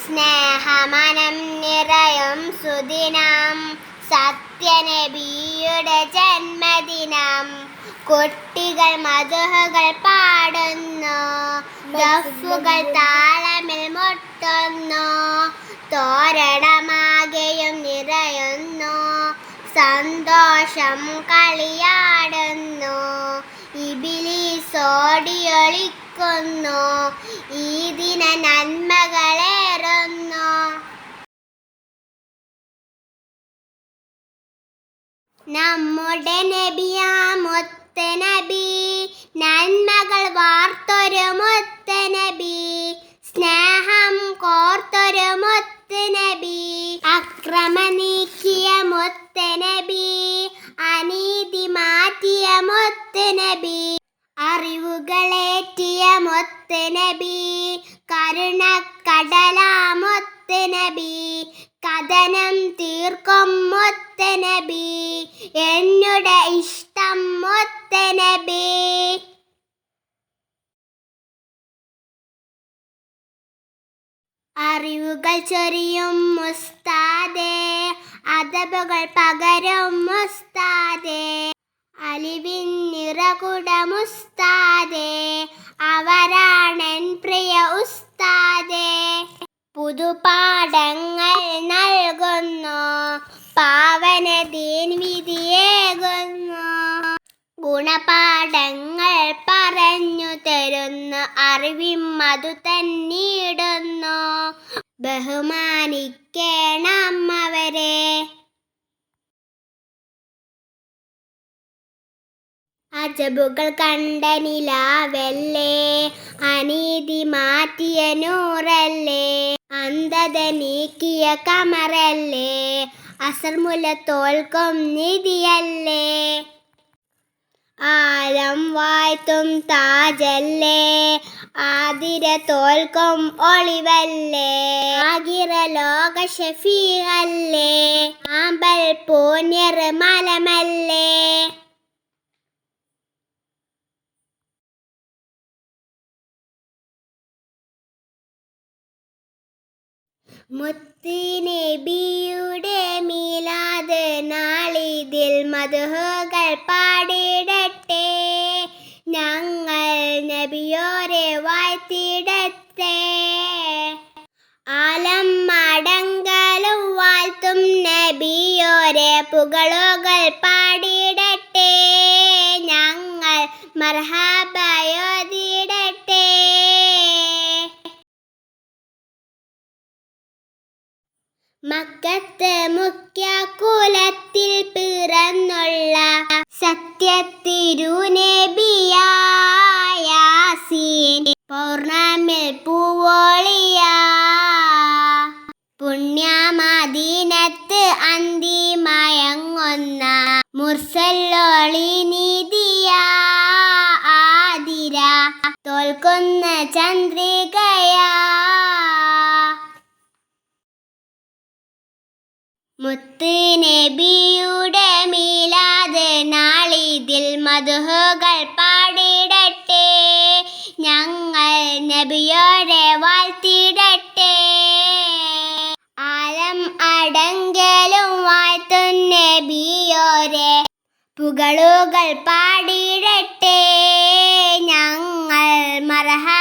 സ്നേഹമനം നിറയും സുദിനം, സത്യനബിയുടെ ജന്മദിനം. കുട്ടികൾ മദ്ഹുകൾ പാടുന്നു, ദഫുകൾ താളമിൽ മുട്ടുന്നു. തോരണമാകെയും നിറയുന്നു, സന്തോഷം കളിയാടുന്നു. ഇബ്ലീസ് ഓടിയൊളിക്കുന്നു, ഈ ദിന നന്മകളേറുന്നു. നമ്മുടെ നബിയാ മുത്തനബി, നന്മകൾ വാർത്തൊരു മുത്തനബി. സ്നേഹം കോർത്തൊരു മുത്തനബി, അക്രമ നീക്കിയ മുത്തനബി. അനീതി മാറ്റിയ മുത്തനബി, അറിവുകളേറ്റിയ മുത്തനബി. കരുണക്കടലാ മുത്തനബി, കഥനം തീർക്കും മുത്തനബി. എന്നുടെ ഇഷ്ടം മുത്തനബി. അറിവുകൾ ചൊരിയും ഉസ്താദേ, അദബുകൾ പകരും ഉസ്താദേ. അലിവിൻ നിറകുടം ഉസ്താദേ, അവരാണെൻ പ്രിയ ഉസ്താദേ. പുതുപാഠങ്ങൾ നൽകുന്നു, പാവന ദീൻ വിധിയേകുന്നു. ഗുണപാഠങ്ങൾ പറഞ്ഞു തരുന്നു, അറിവിൻ മധു തന്നിടുന്നു. ബഹുമാനിക്കണം അവരെ. അജബുകൾ കണ്ട നിലാവല്ലേ, അനീതി മാറ്റിയ നൂറല്ലേ. അന്ധത നീക്കിയ കമറല്ലേ, അസർമുല തോൽക്കും നിധിയല്ലേ. ആലം വാഴ്ത്തും താജല്ലേ, ആതിര തോൽക്കും ഒളിവല്ലേ. ആകിറ ലോക ഷഫീഅല്ലേ, ആമ്പൽ പൂന്യർ മലമല്ലേ. മുത്തുനബിയുടെ മീലാദ് നാളിതിൽ മദ്ഹുകൾ പാടിടട്ടെ. ഞങ്ങൾ നബിയോരെ വാഴ്ത്തിടട്ടെ. ആലം മടങ്കലും വാഴ്ത്തും നബിയോരെ പുകളുകൾ പാടിടട്ടെ. ഞങ്ങൾ മർഹബയോദിടട്ടെ. മക്കത്ത് മുഖ്യകുലത്തിൽ പിറന്നുള്ള സത്യത്തിരുനബിയായ യാസീൻ, പൗർണമിൽ പൂവോളിയ പുണ്യമദീനത്ത് അന്തി മയങ്ങുന്ന മുർസലോളി നിധിയ ആതിര തോൽക്കുന്ന ചന്ദ്രികയാ. മുത്തുനബിയുടെ മീലാദ് നാളിതിൽ മദ്ഹുകൾ പാടിടട്ടെ. ഞങ്ങൾ നബിയോരെ വാഴ്ത്തിടട്ടെ. ആലം അടങ്കലും വാഴ്ത്തും നബിയോരെ പുകളുകൾ പാടിടട്ടെ. ഞങ്ങൾ മർഹബ